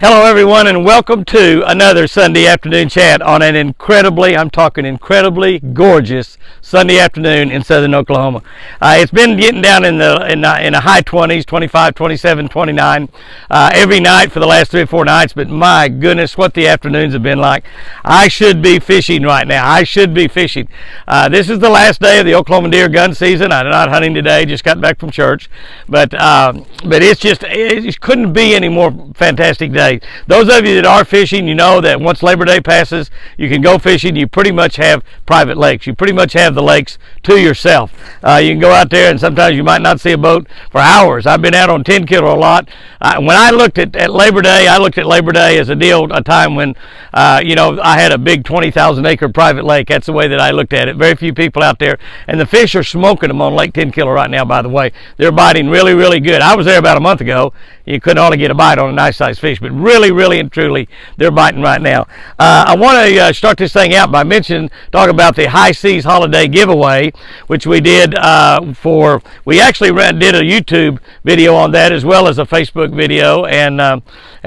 Hello everyone, and welcome to another Sunday afternoon chat on an incredibly gorgeous Sunday afternoon in southern Oklahoma. It's been getting down in the high 20s, 25, 27, 29 every night for the last 3 or 4 nights, but my goodness, what the afternoons have been like. I should be fishing right now. This is the last day of the Oklahoma deer gun season. I'm not hunting today, just got back from church, but it couldn't be any more fantastic day. Those of you that are fishing, you know that once Labor Day passes, you can go fishing. You pretty much have private lakes. You pretty much have the lakes to yourself. You can go out there, and sometimes you might not see a boat for hours. I've been out on 10 kilo a lot. When I looked at Labor Day, I looked at Labor Day as a time when, I had a big 20,000 acre private lake. That's the way that I looked at it. Very few people out there, and the fish are smoking them on Lake 10 kilo right now, by the way. They're biting really, really good. I was there about a month ago. You couldn't hardly get a bite on a nice sized fish, but really and truly, they're biting right now. I want to start this thing out by talk about the HiSeas holiday giveaway, which we did we actually did a YouTube video on that as well as a Facebook video, and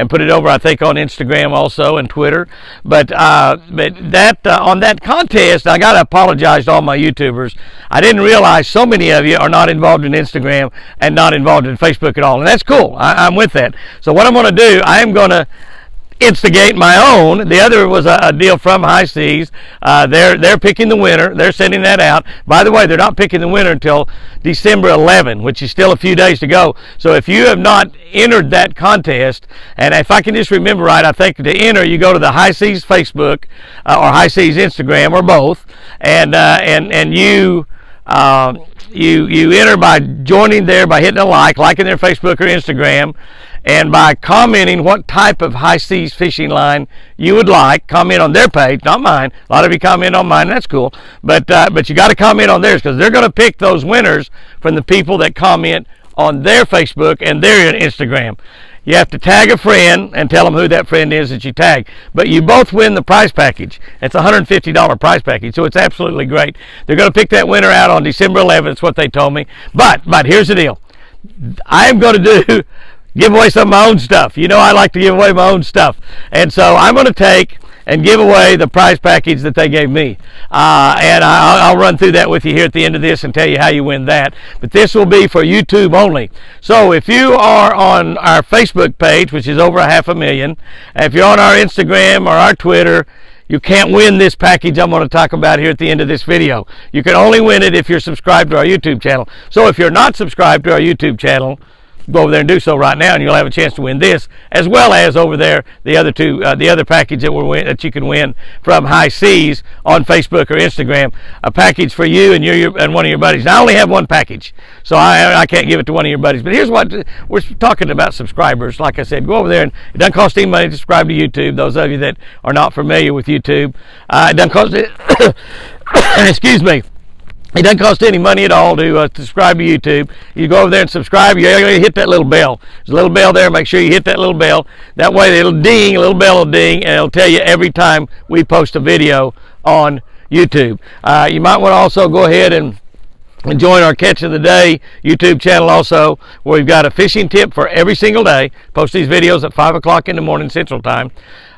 put it over, I think, on Instagram also and Twitter. But on that contest, I got to apologize to all my YouTubers. I didn't realize so many of you are not involved in Instagram and not involved in Facebook at all, and that's cool. I'm with that. So what I'm going to do, I am going to instigate my own. The other was a deal from HiSeas. They're picking the winner. They're sending that out. By the way, they're not picking the winner until December 11, which is still a few days to go. So if you have not entered that contest, and if I can just remember right, I think to enter you go to the HiSeas Facebook or HiSeas Instagram or both, and you enter by joining there, by hitting a liking their Facebook or Instagram, and by commenting what type of HiSeas fishing line you would like. Comment on their page, not mine. A lot of you comment on mine, that's cool. But you got to comment on theirs, because they're going to pick those winners from the people that comment on their Facebook and their Instagram. You have to tag a friend and tell them who that friend is that you tag. But you both win the prize package. It's a $150 prize package, so it's absolutely great. They're going to pick that winner out on December 11th. That's what they told me. But here's the deal. I am going to give away some of my own stuff. You know I like to give away my own stuff. And so I'm going to take and give away the prize package that they gave me. And I'll run through that with you here at the end of this and tell you how you win that. But this will be for YouTube only. So if you are on our Facebook page, which is over 500,000, if you're on our Instagram or our Twitter, you can't win this package I'm going to talk about here at the end of this video. You can only win it if you're subscribed to our YouTube channel. So if you're not subscribed to our YouTube channel, go over there and do so right now, and you'll have a chance to win this, as well as over there the other package that you can win from HiSeas on Facebook or Instagram. A package for you and one of your buddies. Now, I only have one package, so I can't give it to one of your buddies. But here's what we're talking about: subscribers. Like I said, go over there, and it doesn't cost any money to subscribe to YouTube. Those of you that are not familiar with YouTube, it doesn't cost excuse me. It doesn't cost any money at all to subscribe to YouTube. You go over there and subscribe. You hit that little bell. There's a little bell there. Make sure you hit that little bell. That way it'll ding, a little bell will ding, and it'll tell you every time we post a video on YouTube. You might want to also go ahead and join our Catch of the Day YouTube channel also, where we've got a fishing tip for every single day. Post these videos at 5 o'clock in the morning Central Time.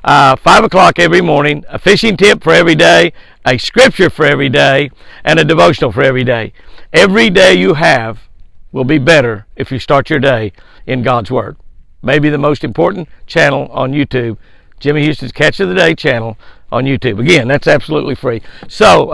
5 o'clock every morning, a fishing tip for every day, a scripture for every day, and a devotional for every day. Every day you have will be better if you start your day in God's Word. Maybe the most important channel on YouTube, Jimmy Houston's Catch of the Day channel on YouTube. Again, that's absolutely free. So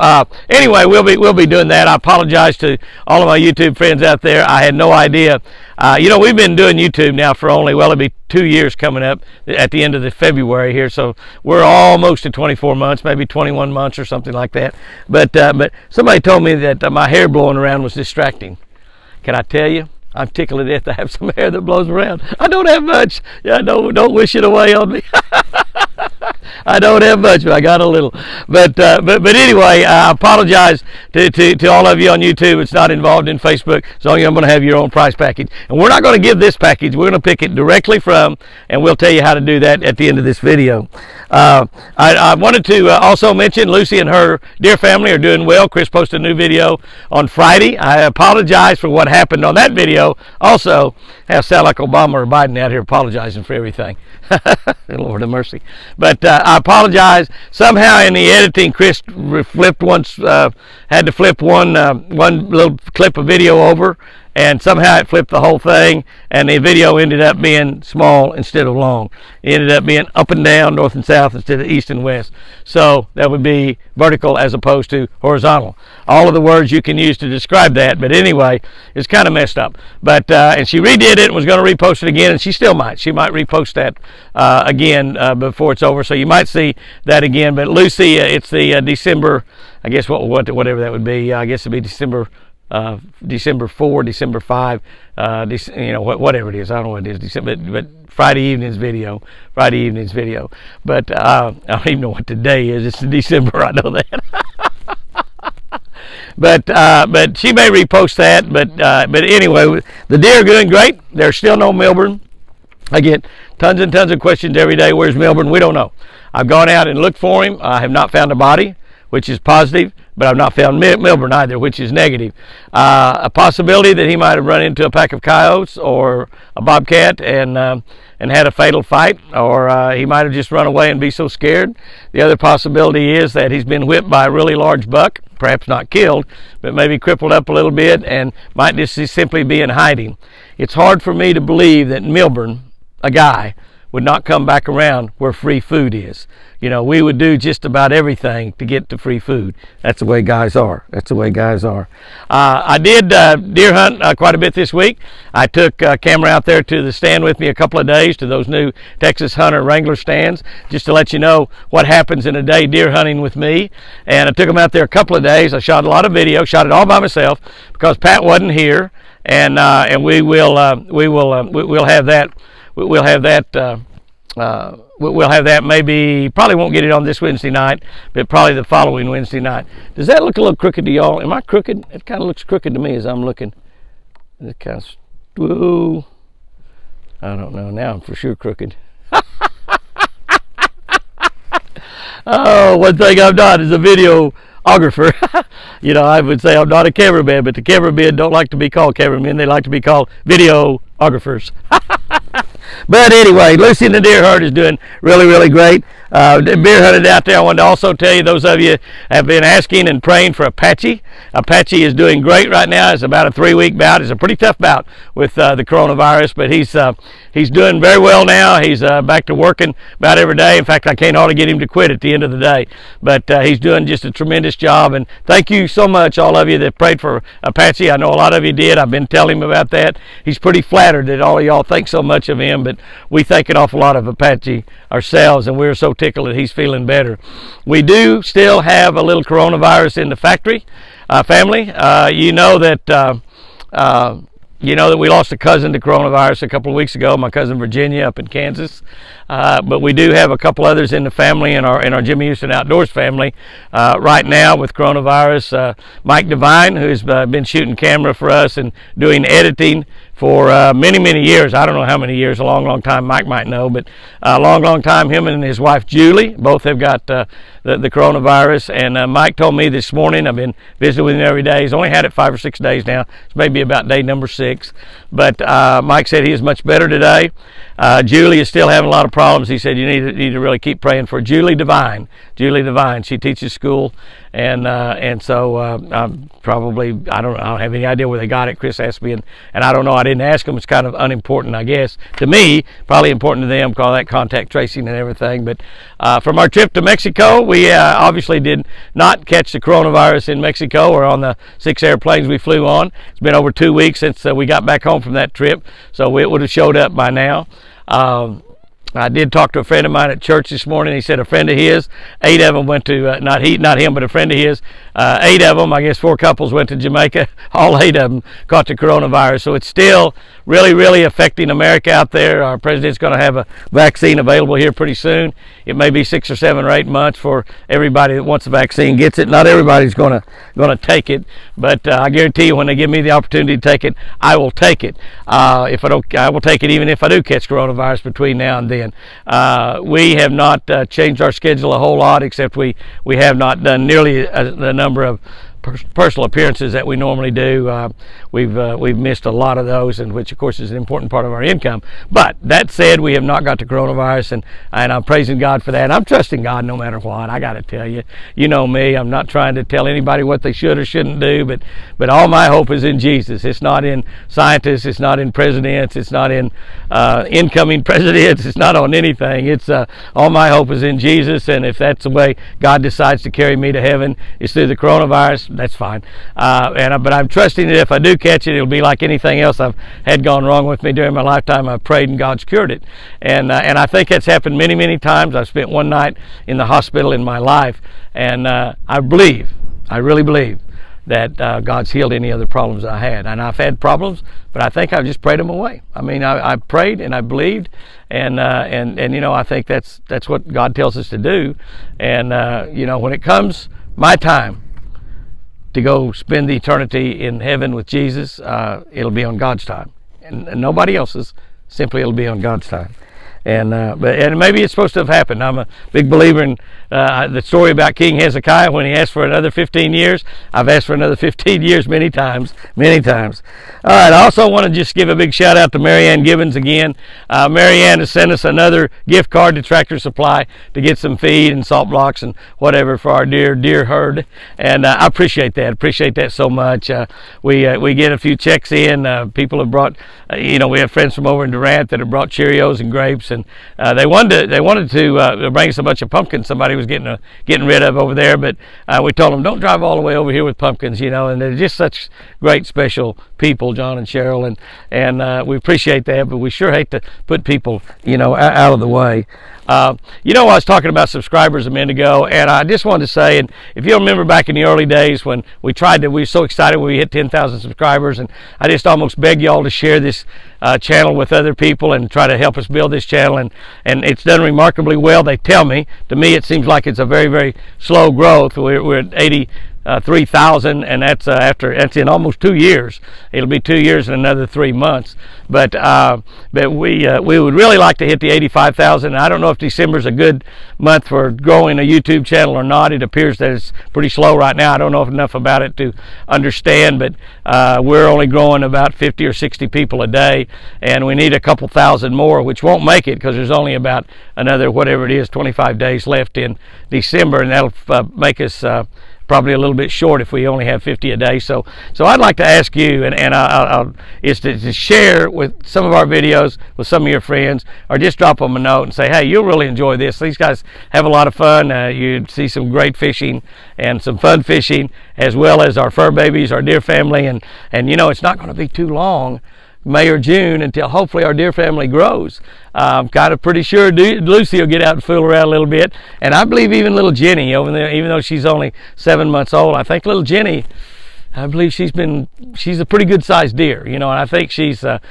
anyway, we'll be doing that. I apologize to all of my YouTube friends out there. I had no idea. We've been doing YouTube now for it'll be 2 years coming up at the end of the February here. So we're almost at 24 months, maybe 21 months or something like that. But somebody told me that my hair blowing around was distracting. Can I tell you? I'm tickled to death to have some hair that blows around. I don't have much. Yeah, don't wish it away on me. I don't have much, but I got a little. But anyway, I apologize to all of you on YouTube. It's not involved in Facebook. So I'm going to have your own price package. And we're not going to give this package. We're going to pick it directly from, and we'll tell you how to do that at the end of this video. I wanted to also mention Lucy and her dear family are doing well. Chris posted a new video on Friday. I apologize for what happened on that video. Also, I sound like Obama or Biden out here apologizing for everything. Lord have mercy. But I apologize. Somehow in the editing, Chris flipped once, had to flip one little clip of video over, and somehow it flipped the whole thing, and the video ended up being small instead of long. It ended up being up and down, north and south instead of east and west. So that would be vertical as opposed to horizontal. All of the words you can use to describe that, but anyway, it's kind of messed up. But and she redid it and was going to repost it again, and she still might. She might repost that again before it's over, so you might see that again. But Lucy, it's the December, I guess whatever that would be. I guess it'd be December 4, December 5, whatever it is. I don't know what it is. December, but Friday evening's video. But I don't even know what today is. It's December. I know that. But she may repost that. But anyway, the deer are doing great. There's still no Milburn. I get tons and tons of questions every day. Where's Milburn? We don't know. I've gone out and looked for him. I have not found a body, which is positive, but I've not found Milburn either, which is negative. A possibility that he might have run into a pack of coyotes or a bobcat and had a fatal fight, or he might have just run away and be so scared. The other possibility is that he's been whipped by a really large buck, perhaps not killed, but maybe crippled up a little bit and might just simply be in hiding. It's hard for me to believe that Milburn, a guy, would not come back around where free food is. You know, we would do just about everything to get to free food. That's the way guys are. I did deer hunt quite a bit this week. I took a camera out there to the stand with me a couple of days, to those new Texas Hunter Wrangler stands, just to let you know what happens in a day deer hunting with me. And I took them out there a couple of days. I shot a lot of video, shot it all by myself because Pat wasn't here, and we'll have that. We'll have that maybe, probably won't get it on this Wednesday night, but probably the following Wednesday night. Does that look a little crooked to y'all? Am I crooked? It kind of looks crooked to me as I'm looking. It kind of, whoa. I don't know. Now I'm for sure crooked. Oh, one thing I'm not is a videographer. You know, I would say I'm not a cameraman, but the cameramen don't like to be called cameramen. They like to be called videographers. But anyway, Lucy and the deer herd is doing really, really great. Deer hunted out there. I wanted to also tell you, those of you have been asking and praying for Apache. Apache is doing great right now. It's about a 3-week bout. It's a pretty tough bout with the coronavirus, but he's doing very well now. He's back to working about every day. In fact, I can't hardly get him to quit at the end of the day. But he's doing just a tremendous job. And thank you so much, all of you that prayed for Apache. I know a lot of you did. I've been telling him about that. He's pretty flattered that all of y'all think so much of him, but we think an awful lot of Apache ourselves, and we're so tickled that he's feeling better. We do still have a little coronavirus in the factory family. You know that we lost a cousin to coronavirus a couple of weeks ago, my cousin Virginia up in Kansas. But we do have a couple others in the family, in our Jimmy Houston Outdoors family right now with coronavirus. Mike Devine, who's been shooting camera for us and doing editing for many, many years. I don't know how many years, a long, long time. Mike might know, but a long, long time. Him and his wife Julie both have got the coronavirus. And Mike told me this morning, I've been visiting with him every day. He's only had it 5 or 6 days now. It's maybe about day number 6. But Mike said he is much better today. Julie is still having a lot of problems. He said you need to really keep praying for Julie Devine. She teaches school, and so I'm probably, I don't have any idea where they got it. Chris asked me, and I don't know. I didn't ask him. It's kind of unimportant, I guess, to me. Probably important to them because all that contact tracing and everything. But from our trip to Mexico, we obviously did not catch the coronavirus in Mexico or on the 6 airplanes we flew on. It's been over 2 weeks since we got back home from that trip, so it would have showed up by now. I did talk to a friend of mine at church this morning. He said a friend of his, 8 of them went to, not him, but a friend of his, 8 of them, I guess 4 couples went to Jamaica. All 8 of them caught the coronavirus. So it's still really, really affecting America out there. Our president's going to have a vaccine available here pretty soon. It may be 6 or 7 or 8 months for everybody that wants the vaccine gets it. Not everybody's going to take it, but I guarantee you when they give me the opportunity to take it, I will take it. If I don't, I will take it even if I do catch coronavirus between now and then. We have not changed our schedule a whole lot, except we have not done nearly the number of personal appearances that we normally do. We've missed a lot of those, and which of course is an important part of our income. But that said, we have not got the coronavirus, and I'm praising God for that. I'm trusting God no matter what. I got to tell you, you know me, I'm not trying to tell anybody what they should or shouldn't do, but all my hope is in Jesus. It's not in scientists, it's not in presidents, it's not in incoming presidents, it's not on anything. It's all my hope is in Jesus, and if that's the way God decides to carry me to heaven is through the coronavirus, that's fine. But I'm trusting that if I do catch it, it'll be like anything else I've had gone wrong with me during my lifetime. I've prayed and God's cured it. And I think that's happened many, many times. I've spent one night in the hospital in my life, and I really believe that God's healed any other problems I had. And I've had problems, but I think I've just prayed them away. I mean, I prayed and I believed, and you know, I think that's what God tells us to do. And you know, when it comes my time to go spend the eternity in heaven with Jesus, it'll be on God's time, and nobody else's. Simply, it'll be on God's time. And maybe it's supposed to have happened. I'm a big believer in the story about King Hezekiah when he asked for another 15 years. I've asked for another 15 years many times. All right, I also want to just give a big shout out to Marianne Gibbons again. Marianne has sent us another gift card to Tractor Supply to get some feed and salt blocks and whatever for our deer herd. And I appreciate that so much. We get a few checks in. People have brought, you know, we have friends from over in Durant that have brought Cheerios and grapes, and they wanted to bring us a bunch of pumpkins somebody was getting rid of over there, but we told them don't drive all the way over here with pumpkins, you know. And they're just such great special people, John and Cheryl, and we appreciate that, but we sure hate to put people, you know, out of the way. You know, I was talking about subscribers a minute ago, and I just wanted to say, and if you remember back in the early days when we were so excited when we hit 10,000 subscribers, and I just almost beg y'all to share this channel with other people and try to help us build this channel, and it's done remarkably well. They tell me. To me, it seems like it's a very, very slow growth. We're at 83,000, and that's in almost 2 years. It'll be 2 years and another 3 months. But we would really like to hit the 85,000. I don't know if December's a good month for growing a YouTube channel or not. It appears that it's pretty slow right now. I don't know enough about it to understand, but we're only growing about 50 or 60 people a day, and we need a couple thousand more, which won't make it because there's only about another, whatever it is, 25 days left in December, and that'll make us probably a little bit short if we only have 50 a day. So I'd like to ask you, and I'll is to share with some of our videos with some of your friends, or just drop them a note and say, hey, you'll really enjoy this. These guys have a lot of fun. You see some great fishing and some fun fishing, as well as our fur babies, our deer family, and you know, it's not going to be too long, May or June, until hopefully our deer family grows. I'm kind of pretty sure Lucy will get out and fool around a little bit, and I believe even little Jenny over there, even though she's only 7 months old, I think little Jenny, I believe she's a pretty good sized deer, you know, and I think she's got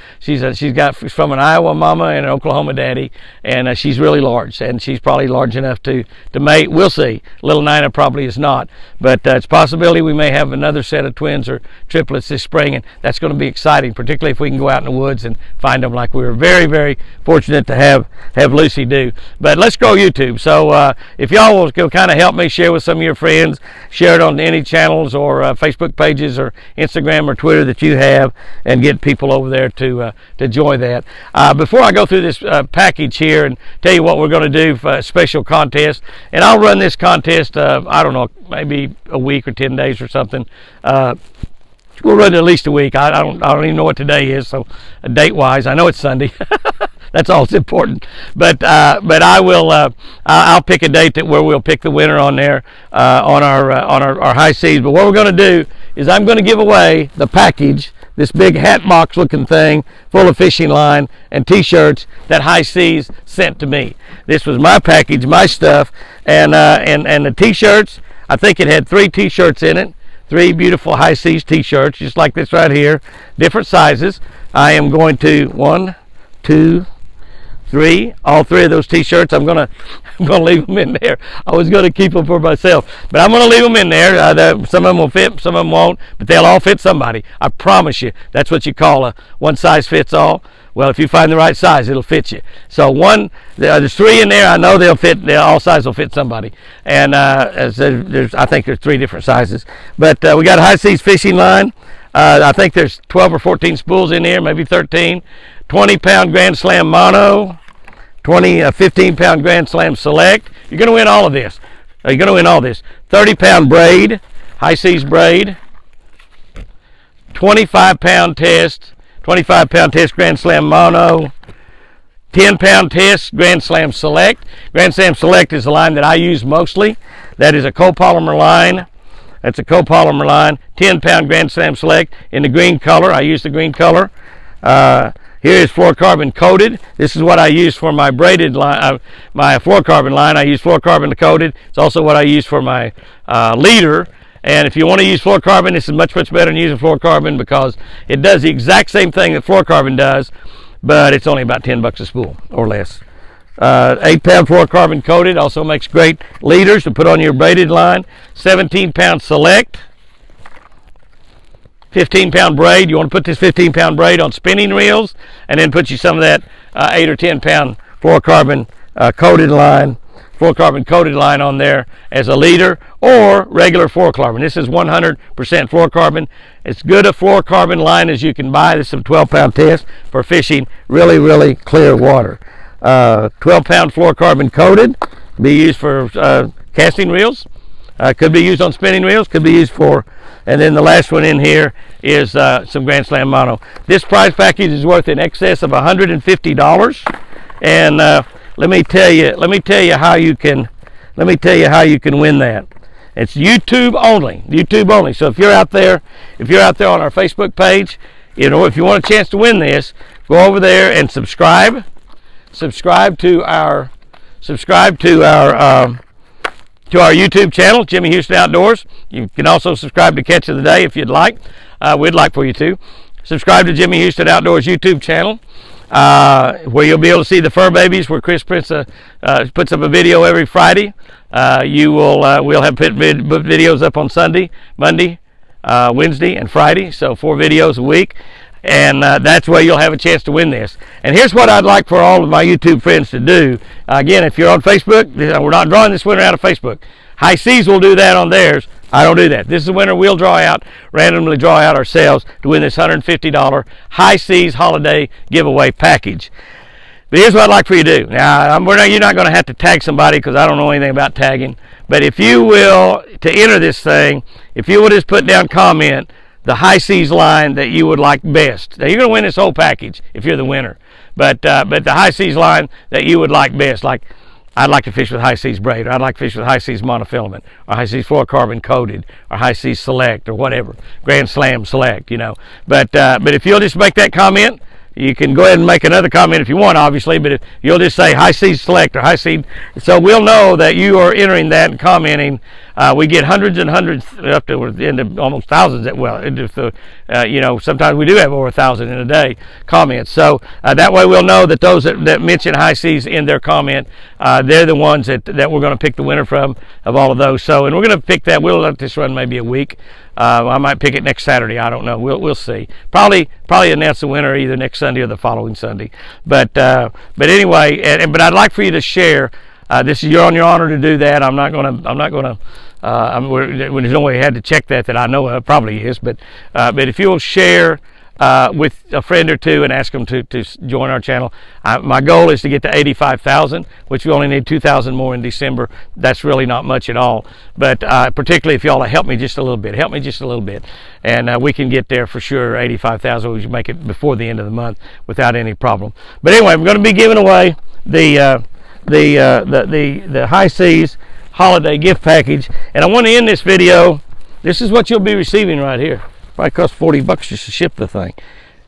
from an Iowa mama and an Oklahoma daddy, and she's really large, and she's probably large enough to mate. We'll see. Little Nina probably is not, but it's a possibility we may have another set of twins or triplets this spring, and that's going to be exciting, particularly if we can go out in the woods and find them, like we were very, very fortunate to have Lucy do. But let's grow YouTube. So if y'all will go kind of help me share with some of your friends, share it on any channels or Facebook pages or Instagram or Twitter that you have, and get people over there to join that. Before I go through this package here and tell you what we're going to do for a special contest, and I'll run this contest, I don't know, maybe a week or 10 days or something. We'll run it at least a week. I don't even know what today is, so date wise, I know it's Sunday. That's all that's important. But I will. I'll pick a date where we'll pick the winner on there on our HiSeas. But what we're going to do is I'm going to give away the package this big hat box looking thing full of fishing line and t-shirts that HiSeas sent to me. This was my package, my stuff, and the t-shirts, I think it had 3 t-shirts in it, 3 beautiful HiSeas t-shirts, just like this right here, different sizes. I am going to 1, 2, 3, all 3 of those t-shirts. I'm gonna leave them in there. I was gonna keep them for myself, but I'm gonna leave them in there. Some of them will fit, some of them won't, but they'll all fit somebody. I promise you. That's what you call a one size fits all. Well, if you find the right size, it'll fit you. So there's 3 in there. I know they'll fit. All sizes will fit somebody. And I think there's 3 different sizes. But we got a HiSeas fishing line. I think there's 12 or 14 spools in here, maybe 13. 20-pound Grand Slam mono. 15-pound Grand Slam select. You're going to win all of this. You're going to win all this. 30-pound braid, HiSeas braid. 25-pound test. 25-pound test Grand Slam mono, 10-pound test Grand Slam select. Grand Slam select is the line that I use mostly. That is a copolymer line. That's a copolymer line. 10-pound Grand Slam select in the green color. I use the green color. Here is fluorocarbon coated. This is what I use for my braided line, my fluorocarbon line. I use fluorocarbon coated. It's also what I use for my leader. And if you want to use fluorocarbon, this is much better than using fluorocarbon because it does the exact same thing that fluorocarbon does, but it's only about $10 a spool or less. 8-pound fluorocarbon coated also makes great leaders to put on your braided line. 17-pound select. 15-pound braid. You want to put this 15-pound braid on spinning reels and then put you some of that 8 or 10-pound fluorocarbon coated line. Fluorocarbon coated line on there as a leader, or regular fluorocarbon. This is 100% fluorocarbon. It's good a fluorocarbon line as you can buy. This is a 12-pound test for fishing really clear water. 12-pound fluorocarbon coated, be used for casting reels, could be used on spinning reels, could be used for, and then the last one in here is some Grand Slam mono. This prize package is worth in excess of $150, and let me tell you how you can win that. It's YouTube only. So if you're out there on our Facebook page, you know, if you want a chance to win this, go over there and subscribe to our YouTube channel, Jimmy Houston Outdoors. You can also subscribe to Catch of the Day if you'd like. We'd like for you to subscribe to Jimmy Houston Outdoors YouTube channel. Where you'll be able to see the fur babies, where Chris puts up a video every Friday. We'll have put videos up on Sunday, Monday, Wednesday, and Friday. So 4 videos a week, and that's where you'll have a chance to win this. And here's what I'd like for all of my YouTube friends to do. Again, if you're on Facebook, we're not drawing this winner out of Facebook. HiSeas will do that on theirs. I don't do that. This is the winner we'll randomly draw out ourselves to win this $150 HiSeas holiday giveaway package. But here's what I'd like for you to do. Now, you're not going to have to tag somebody because I don't know anything about tagging. But if you will, to enter this thing, if you will just put down comment the HiSeas line that you would like best. Now, you're going to win this whole package if you're the winner. But the HiSeas line that you would like best, like I'd like to fish with HiSeas braid, or I'd like to fish with HiSeas monofilament, or HiSeas fluorocarbon coated, or HiSeas select, or whatever, Grand Slam select, you know. But if you'll just make that comment, you can go ahead and make another comment if you want, obviously, but if you'll just say HiSeas select or HiSeas, so we'll know that you are entering that and commenting. We get hundreds and hundreds, up to into almost thousands. You know, sometimes we do have over 1,000 in a day comments. So that way we'll know that those that mention HiSeas in their comment, they're the ones that we're going to pick the winner from of all of those. So, and we're going to pick that. We'll let this run maybe a week. I might pick it next Saturday. I don't know. We'll see. Probably announce the winner either next Sunday or the following Sunday. But anyway, but I'd like for you to share. This is you're on your honor to do that. I'm not gonna. There's no way I had to check that I know of. Probably is, but if you'll share with a friend or two and ask them to join our channel. My goal is to get to 85,000, which we only need 2,000 more in December. That's really not much at all, but particularly if y'all help me just a little bit, and we can get there for sure. 85,000, we should make it before the end of the month without any problem. But anyway, I'm going to be giving away the HiSeas holiday gift package, and I want to end this video. This is what you'll be receiving right here. Probably cost $40 just to ship the thing.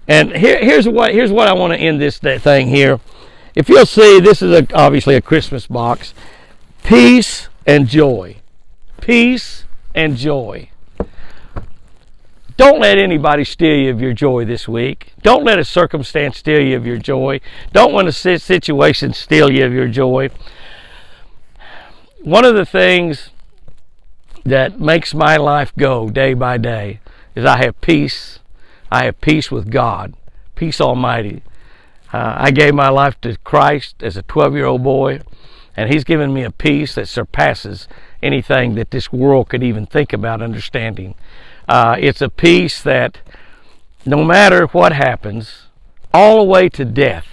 And here's what I want to end this thing here. If you'll see, this is obviously a Christmas box. Peace and joy. Peace and joy. Don't let anybody steal you of your joy this week. Don't let a circumstance steal you of your joy. Don't let a situation steal you of your joy. One of the things that makes my life go day by day is I have peace. I have peace with God, peace almighty. I gave my life to Christ as a 12-year-old boy, and He's given me a peace that surpasses anything that this world could even think about understanding. It's a peace that no matter what happens, all the way to death,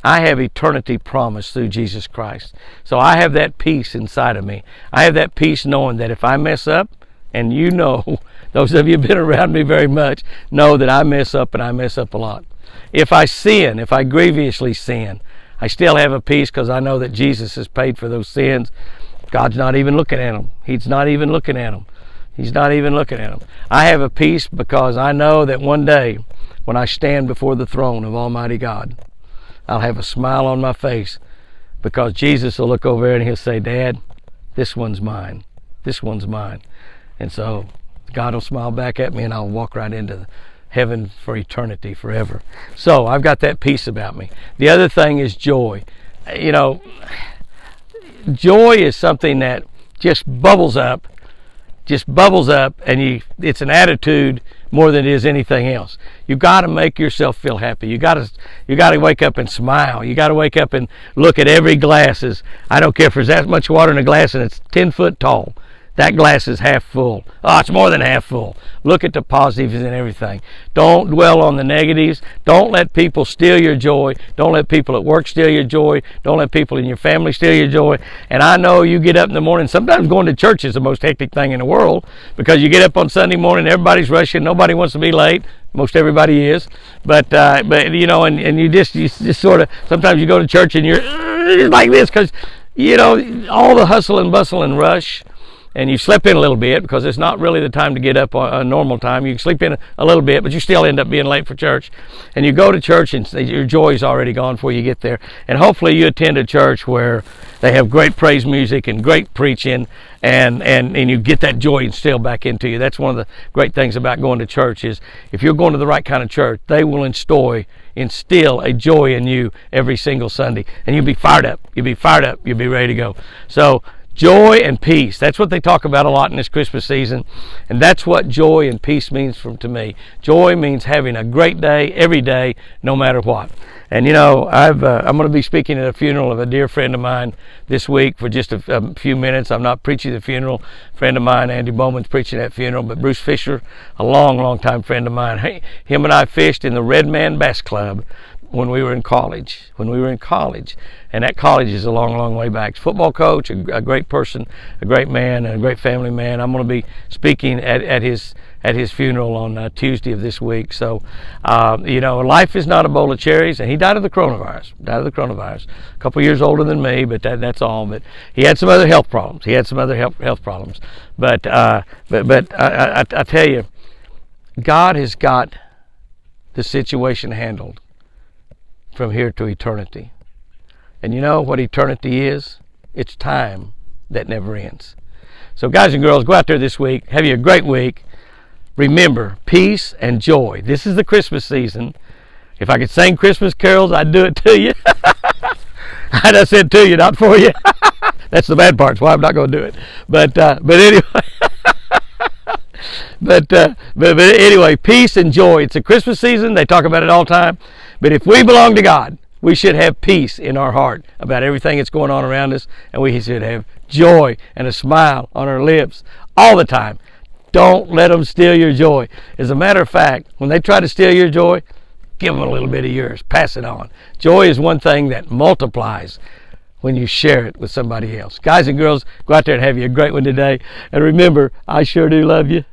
I have eternity promised through Jesus Christ. So I have that peace inside of me. I have that peace knowing that if I mess up, and you know, those of you who have been around me very much, know that I mess up, and I mess up a lot. If I sin, if I grievously sin, I still have a peace because I know that Jesus has paid for those sins. God's not even looking at them. He's not even looking at them. He's not even looking at them. I have a peace because I know that one day when I stand before the throne of Almighty God, I'll have a smile on my face because Jesus will look over there and He'll say, Dad, this one's mine. This one's mine. And so God will smile back at me and I'll walk right into heaven for eternity, forever. So I've got that peace about me. The other thing is joy. You know, joy is something that just bubbles up, and it's an attitude more than it is anything else. You got to make yourself feel happy. You got to wake up and smile. You got to wake up and look at every glass as, I don't care if there's that much water in a glass and it's 10 foot tall. That glass is half full. Oh, it's more than half full. Look at the positives and everything. Don't dwell on the negatives. Don't let people steal your joy. Don't let people at work steal your joy. Don't let people in your family steal your joy. And I know you get up in the morning. Sometimes going to church is the most hectic thing in the world because you get up on Sunday morning, everybody's rushing. Nobody wants to be late. Most everybody is. But you know, and you just sort of, sometimes you go to church and you're like this because, you know, all the hustle and bustle and rush. And you slip in a little bit because it's not really the time to get up on a normal time. You can sleep in a little bit, but you still end up being late for church. And you go to church and your joy's already gone before you get there. And hopefully you attend a church where they have great praise music and great preaching and you get that joy instilled back into you. That's one of the great things about going to church is if you're going to the right kind of church, they will instill a joy in you every single Sunday. And you'll be fired up. You'll be ready to go. So joy and peace. That's what they talk about a lot in this Christmas season. And that's what joy and peace means to me. Joy means having a great day every day, no matter what. And you know, I'm going to be speaking at a funeral of a dear friend of mine this week for just a few minutes. I'm not preaching the funeral. A friend of mine, Andy Bowman's preaching that funeral. But Bruce Fisher, a long time friend of mine, him and I fished in the Red Man Bass Club when we were in college. And that college is a long way back. Football coach, a great person, a great man, and a great family man. I'm going to be speaking at his funeral on Tuesday of this week. So, you know, life is not a bowl of cherries, and he died of the coronavirus. A couple years older than me, but that's all. But he had some other health problems. But I tell you, God has got the situation handled from here to eternity. And you know what eternity is? It's time that never ends. So guys and girls, go out there this week. Have you a great week. Remember, peace and joy. This is the Christmas season. If I could sing Christmas carols, I'd do it to you. I said to you, not for you. That's the bad part. That's why I'm not going to do it. But anyway. But anyway, peace and joy. It's a Christmas season. They talk about it all the time. But if we belong to God, we should have peace in our heart about everything that's going on around us, and we should have joy and a smile on our lips all the time. Don't let them steal your joy. As a matter of fact, when they try to steal your joy, give them a little bit of yours. Pass it on. Joy is one thing that multiplies when you share it with somebody else. Guys and girls, go out there and have you a great one today. And remember, I sure do love you.